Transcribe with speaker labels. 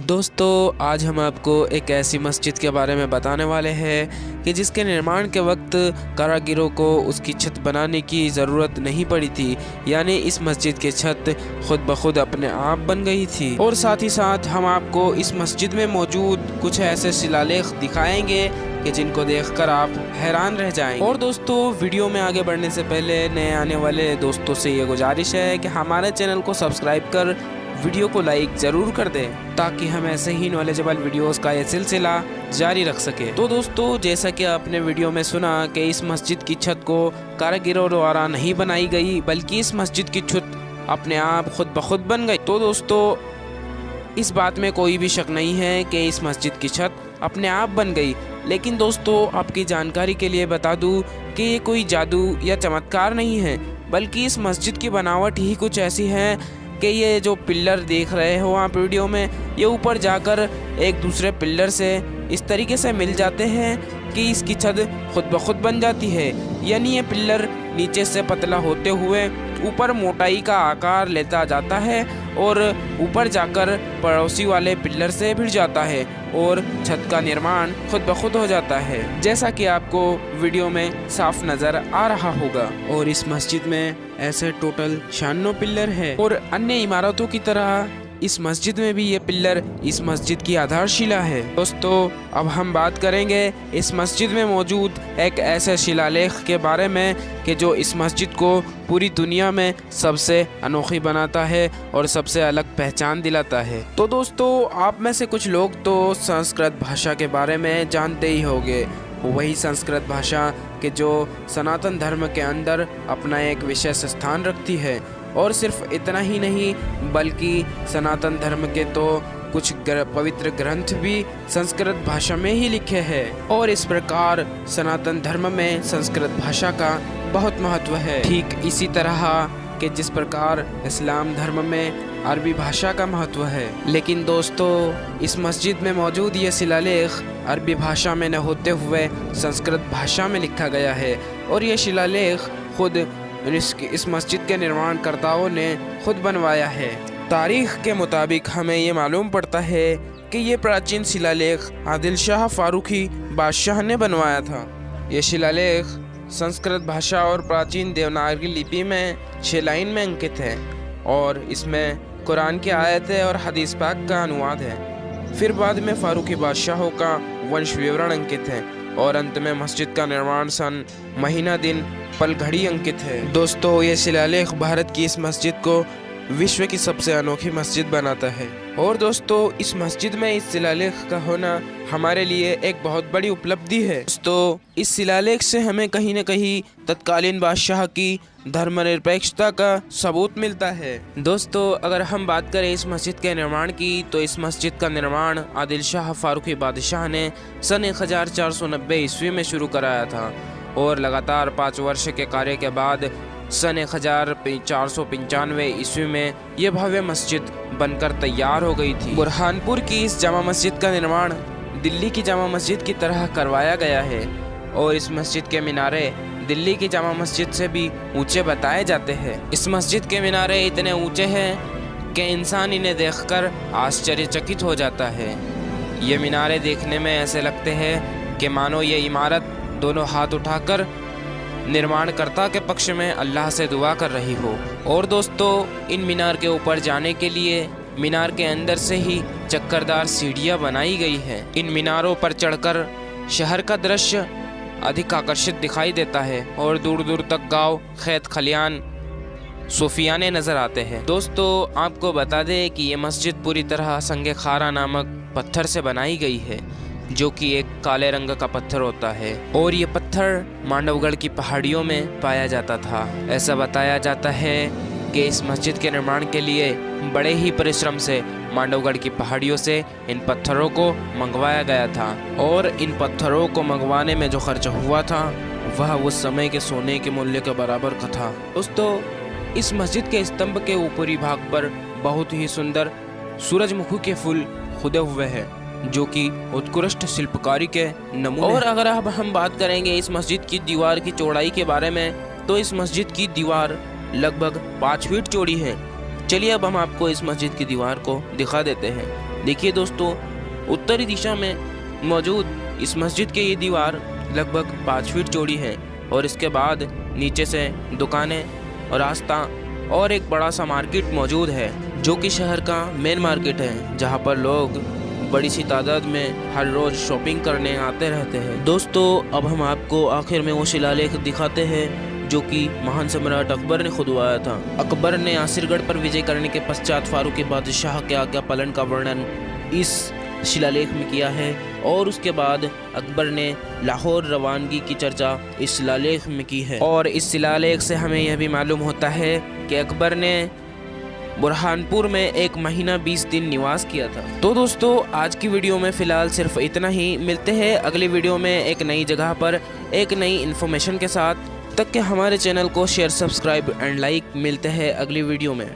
Speaker 1: दोस्तों, आज हम आपको एक ऐसी मस्जिद के बारे में बताने वाले हैं कि जिसके निर्माण के वक्त कारीगरों को उसकी छत बनाने की ज़रूरत नहीं पड़ी थी। यानी इस मस्जिद की छत खुद ब खुद अपने आप बन गई थी। और साथ ही साथ हम आपको इस मस्जिद में मौजूद कुछ ऐसे शिलालेख दिखाएंगे कि जिनको देखकर आप हैरान रह जाएंगे। और दोस्तों, वीडियो में आगे बढ़ने से पहले नए आने वाले दोस्तों से ये गुजारिश है कि हमारे चैनल को सब्सक्राइब कर वीडियो को लाइक ज़रूर कर दें ताकि हम ऐसे ही नॉलेजेबल वीडियोस का ये सिलसिला जारी रख सके। तो दोस्तों, जैसा कि आपने वीडियो में सुना कि इस मस्जिद की छत को कारीगरों द्वारा नहीं बनाई गई, बल्कि इस मस्जिद की छत अपने आप खुद ब खुद बन गई। तो दोस्तों, इस बात में कोई भी शक नहीं है कि इस मस्जिद की छत अपने आप बन गई। लेकिन दोस्तों, आपकी जानकारी के लिए बता दूं कि ये कोई जादू या चमत्कार नहीं है, बल्कि इस मस्जिद की बनावट ही कुछ ऐसी है कि ये जो पिल्लर देख रहे हो आप वीडियो में, ये ऊपर जाकर एक दूसरे पिल्लर से इस तरीके से मिल जाते हैं कि इसकी छत खुद ब खुद बन जाती है। यानी ये पिल्लर नीचे से पतला होते हुए ऊपर मोटाई का आकार लेता जाता है और ऊपर जाकर पड़ोसी वाले पिल्लर से भिड़ जाता है और छत का निर्माण खुद ब खुद हो जाता है, जैसा कि आपको वीडियो में साफ नज़र आ रहा होगा। और इस मस्जिद में ऐसे टोटल 96 पिल्लर है और अन्य इमारतों की तरह इस मस्जिद में भी ये पिल्लर इस मस्जिद की आधारशिला है। दोस्तों, अब हम बात करेंगे इस मस्जिद में मौजूद एक ऐसे शिलालेख के बारे में कि जो इस मस्जिद को पूरी दुनिया में सबसे अनोखी बनाता है और सबसे अलग पहचान दिलाता है। तो दोस्तों, आप में से कुछ लोग तो संस्कृत भाषा के बारे में जानते ही होंगे। वही संस्कृत भाषा कि जो सनातन धर्म के अंदर अपना एक विशेष स्थान रखती है। और सिर्फ इतना ही नहीं, बल्कि सनातन धर्म के तो कुछ पवित्र ग्रंथ भी संस्कृत भाषा में ही लिखे हैं। और इस प्रकार सनातन धर्म में संस्कृत भाषा का बहुत महत्व है। ठीक इसी तरह कि जिस प्रकार इस्लाम धर्म में अरबी भाषा का महत्व है। लेकिन दोस्तों, इस मस्जिद में मौजूद ये शिलालेख अरबी भाषा में न होते हुए संस्कृत भाषा में लिखा गया है। और ये शिलालेख खुद इस मस्जिद के निर्माणकर्ताओं ने खुद बनवाया है। तारीख के मुताबिक हमें ये मालूम पड़ता है कि ये प्राचीन शिलालेख आदिल शाह फारूकी बादशाह ने बनवाया था। ये शिलालेख संस्कृत भाषा और प्राचीन देवनागरी लिपि में 6 लाइन में अंकित है और इसमें कुरान की आयतें और हदीस पाक का अनुवाद है। फिर बाद में फारूकी बादशाहों का वंश विवरण अंकित है और अंत में मस्जिद का निर्माण सन, महीना, दिन, पल घड़ी अंकित है। दोस्तों, ये शिलालेख भारत की इस मस्जिद को विश्व की सबसे अनोखी मस्जिद बनाता है। और दोस्तों, इस मस्जिद में इस शिलालेख का होना हमारे लिए एक बहुत बड़ी उपलब्धि है। दोस्तों, इस शिलालेख से हमें कहीं न कहीं तत्कालीन बादशाह की धर्मनिरपेक्षता का सबूत मिलता है। दोस्तों, अगर हम बात करें इस मस्जिद के निर्माण की, तो इस मस्जिद का निर्माण आदिल शाह फारूकी बादशाह ने सन 1490 ईस्वी में शुरू कराया था और लगातार 5 वर्ष के कार्य के बाद सन 1495 ईस्वी में यह भव्य मस्जिद बनकर तैयार हो गई थी। बुरहानपुर की इस जामा मस्जिद का निर्माण दिल्ली की जामा मस्जिद की तरह करवाया गया है और इस मस्जिद के मीनारे दिल्ली की जामा मस्जिद से भी ऊंचे बताए जाते हैं। इस मस्जिद के मीनारे इतने ऊंचे हैं कि इंसान इन्हें देखकर आश्चर्यचकित हो जाता है। ये मीनारे देखने में ऐसे लगते हैं कि मानो ये इमारत दोनों हाथ उठाकर निर्माणकर्ता के पक्ष में अल्लाह से दुआ कर रही हो। और दोस्तों, इन मीनार के ऊपर जाने के लिए मीनार के अंदर से ही चक्करदार सीढ़ियां बनाई गई हैं। इन मीनारों पर चढ़कर शहर का दृश्य अधिक आकर्षित दिखाई देता है और दूर दूर तक गांव, खेत खलियान, सूफियाने नज़र आते हैं। दोस्तों, आपको बता दें कि ये मस्जिद पूरी तरह संगे खारा नामक पत्थर से बनाई गई है, जो कि एक काले रंग का पत्थर होता है और ये पत्थर मांडवगढ़ की पहाड़ियों में पाया जाता था। ऐसा बताया जाता है कि इस मस्जिद के निर्माण के लिए बड़े ही परिश्रम से मांडवगढ़ की पहाड़ियों से इन पत्थरों को मंगवाया गया था और इन पत्थरों को मंगवाने में जो खर्च हुआ था वह उस समय के सोने के मूल्य के बराबर का था। दोस्तों, इस मस्जिद के स्तंभ के ऊपरी भाग पर बहुत ही सुंदर सूरजमुखी के फूल खुदे हुए हैं, जो कि उत्कृष्ट शिल्पकारी के नमूने। और अगर अब हम बात करेंगे इस मस्जिद की दीवार की चौड़ाई के बारे में, तो इस मस्जिद की दीवार लगभग 5 फीट चौड़ी है। चलिए अब हम आपको इस मस्जिद की दीवार को दिखा देते हैं। देखिए दोस्तों, उत्तरी दिशा में मौजूद इस मस्जिद की ये दीवार लगभग 5 फीट चौड़ी है और इसके बाद नीचे से दुकानें और रास्ता और एक बड़ा सा मार्केट मौजूद है, जो कि शहर का मेन मार्केट है, जहां पर लोग बड़ी सी तादाद में हर रोज़ शॉपिंग करने आते रहते हैं। दोस्तों, अब हम आपको आखिर में वो शिलालेख दिखाते हैं जो कि महान सम्राट अकबर ने खुदवाया था। अकबर ने आसिरगढ़ पर विजय करने के पश्चात फारूकी बादशाह के आज्ञा पालन का वर्णन इस शिलालेख में किया है और उसके बाद अकबर ने लाहौर रवानगी की चर्चा इस शिलालेख में की है। और इस शिलालेख से हमें यह भी मालूम होता है कि अकबर ने बुरहानपुर में 1 महीना 20 दिन निवास किया था। तो दोस्तों, आज की वीडियो में फ़िलहाल सिर्फ इतना ही। मिलते हैं अगली वीडियो में एक नई जगह पर एक नई इन्फॉर्मेशन के साथ। तब तक के हमारे चैनल को शेयर, सब्सक्राइब एंड लाइक। मिलते हैं अगली वीडियो में।